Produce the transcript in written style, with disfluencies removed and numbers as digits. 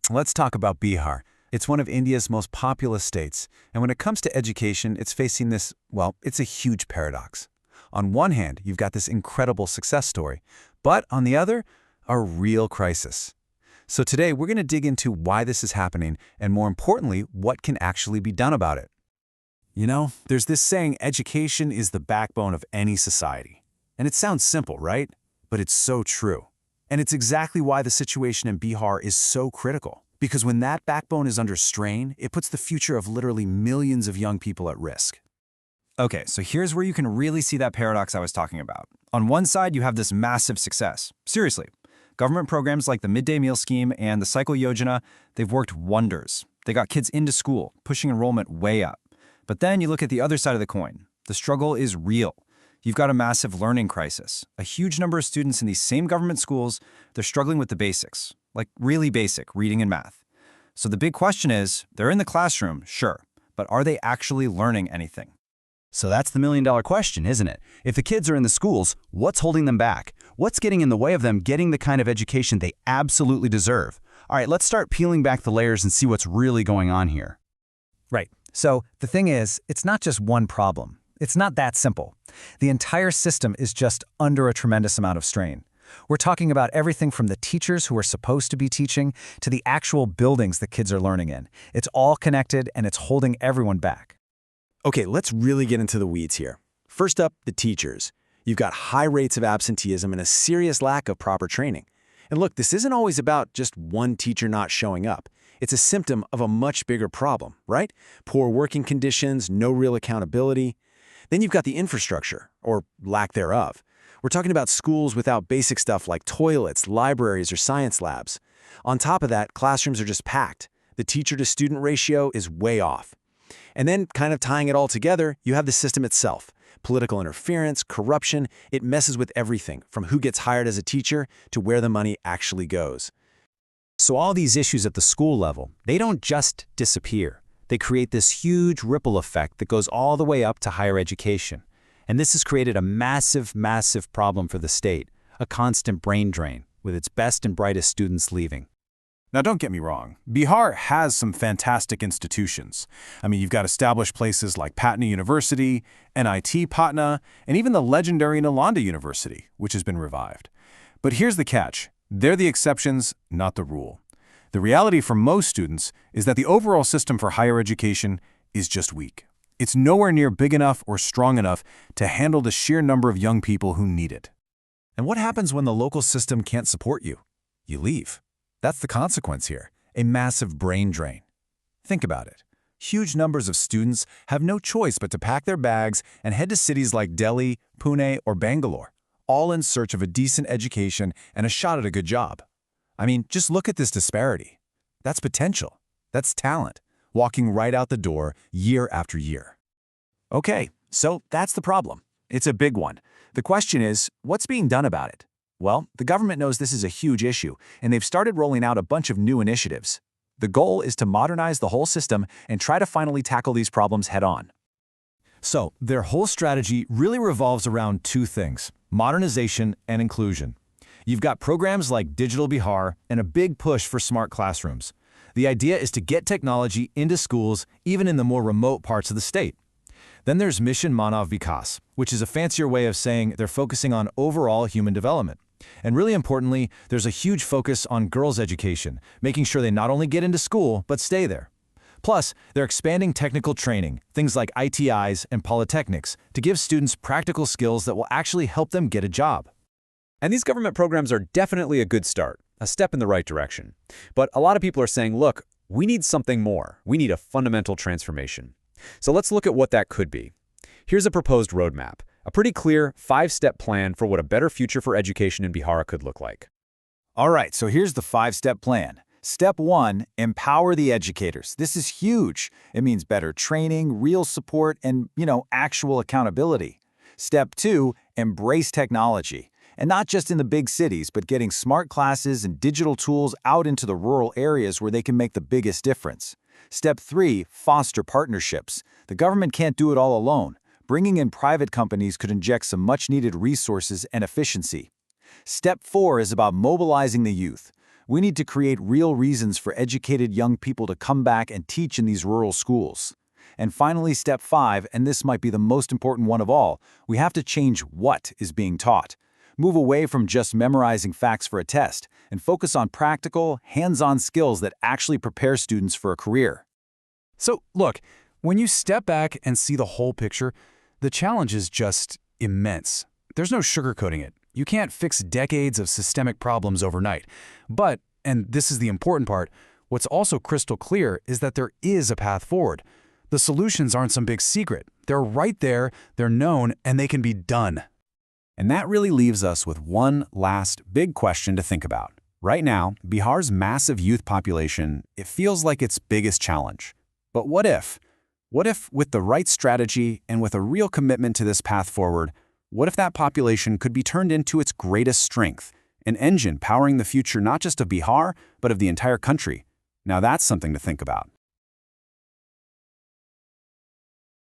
Let's talk about Bihar. It's one of India's most populous states, and when it comes to education, it's facing this, well, it's a huge paradox. On one hand, you've got this incredible success story, but on the other, a real crisis. So today, we're going to dig into why this is happening, and more importantly, what can actually be done about it. You know, there's this saying, education is the backbone of any society. And it sounds simple, right? But it's so true. And it's exactly why the situation in Bihar is so critical. Because when that backbone is under strain, it puts the future of literally millions of young people at risk. Okay, so here's where you can really see that paradox I was talking about. On one side, you have this massive success. Seriously, government programs like the Midday Meal Scheme and the Cycle Yojana, they've worked wonders. They got kids into school, pushing enrollment way up. But then you look at the other side of the coin. The struggle is real. You've got a massive learning crisis. A huge number of students in these same government schools, they're struggling with the basics, like really basic reading and math. So the big question is, they're in the classroom, sure, but are they actually learning anything? So that's the million-dollar question, isn't it? If the kids are in the schools, what's holding them back? What's getting in the way of them getting the kind of education they absolutely deserve? All right, let's start peeling back the layers and see what's really going on here. Right. So the thing is, it's not just one problem. It's not that simple. The entire system is just under a tremendous amount of strain. We're talking about everything from the teachers who are supposed to be teaching to the actual buildings the kids are learning in. It's all connected and it's holding everyone back. Okay, let's really get into the weeds here. First up, the teachers. You've got high rates of absenteeism and a serious lack of proper training. And look, this isn't always about just one teacher not showing up. It's a symptom of a much bigger problem, right? Poor working conditions, no real accountability. Then you've got the infrastructure, or lack thereof. We're talking about schools without basic stuff like toilets, libraries, or science labs. On top of that, classrooms are just packed. The teacher-to-student ratio is way off. And then, kind of tying it all together, you have the system itself. Political interference, corruption, it messes with everything, from who gets hired as a teacher to where the money actually goes. So all these issues at the school level, they don't just disappear. They create this huge ripple effect that goes all the way up to higher education. And this has created a massive, massive problem for the state, a constant brain drain, with its best and brightest students leaving. Now, don't get me wrong. Bihar has some fantastic institutions. I mean, you've got established places like Patna University, NIT Patna, and even the legendary Nalanda University, which has been revived. But here's the catch. They're the exceptions, not the rule. The reality for most students is that the overall system for higher education is just weak. It's nowhere near big enough or strong enough to handle the sheer number of young people who need it. And what happens when the local system can't support you? You leave. That's the consequence here, a massive brain drain. Think about it. Huge numbers of students have no choice but to pack their bags and head to cities like Delhi, Pune, or Bangalore, all in search of a decent education and a shot at a good job. I mean, just look at this disparity. That's potential. That's talent, walking right out the door year after year. Okay, so that's the problem. It's a big one. The question is, what's being done about it? Well, the government knows this is a huge issue, and they've started rolling out a bunch of new initiatives. The goal is to modernize the whole system and try to finally tackle these problems head-on. So, their whole strategy really revolves around two things: modernization and inclusion. You've got programs like Digital Bihar and a big push for smart classrooms. The idea is to get technology into schools, even in the more remote parts of the state. Then there's Mission Manav Vikas, which is a fancier way of saying they're focusing on overall human development. And really importantly, there's a huge focus on girls' education, making sure they not only get into school, but stay there. Plus, they're expanding technical training, things like ITIs and polytechnics, to give students practical skills that will actually help them get a job. And these government programs are definitely a good start, a step in the right direction. But a lot of people are saying, look, we need something more. We need a fundamental transformation. So let's look at what that could be. Here's a proposed roadmap, a pretty clear 5-step plan for what a better future for education in Bihar could look like. All right, so here's the 5-step plan. Step 1, empower the educators. This is huge. It means better training, real support, and, actual accountability. Step 2, embrace technology. And not just in the big cities, but getting smart classes and digital tools out into the rural areas where they can make the biggest difference. Step 3, foster partnerships. The government can't do it all alone. Bringing in private companies could inject some much-needed resources and efficiency. Step 4 is about mobilizing the youth. We need to create real reasons for educated young people to come back and teach in these rural schools. And finally, step 5, and this might be the most important one of all, we have to change what is being taught. Move away from just memorizing facts for a test and focus on practical, hands-on skills that actually prepare students for a career. So, look, when you step back and see the whole picture, the challenge is just immense. There's no sugarcoating it. You can't fix decades of systemic problems overnight. But, and this is the important part, what's also crystal clear is that there is a path forward. The solutions aren't some big secret. They're right there, they're known, and they can be done. And that really leaves us with one last big question to think about. Right now, Bihar's massive youth population, it feels like its biggest challenge. But what if? What if, with the right strategy and with a real commitment to this path forward, what if that population could be turned into its greatest strength, an engine powering the future not just of Bihar, but of the entire country? Now that's something to think about.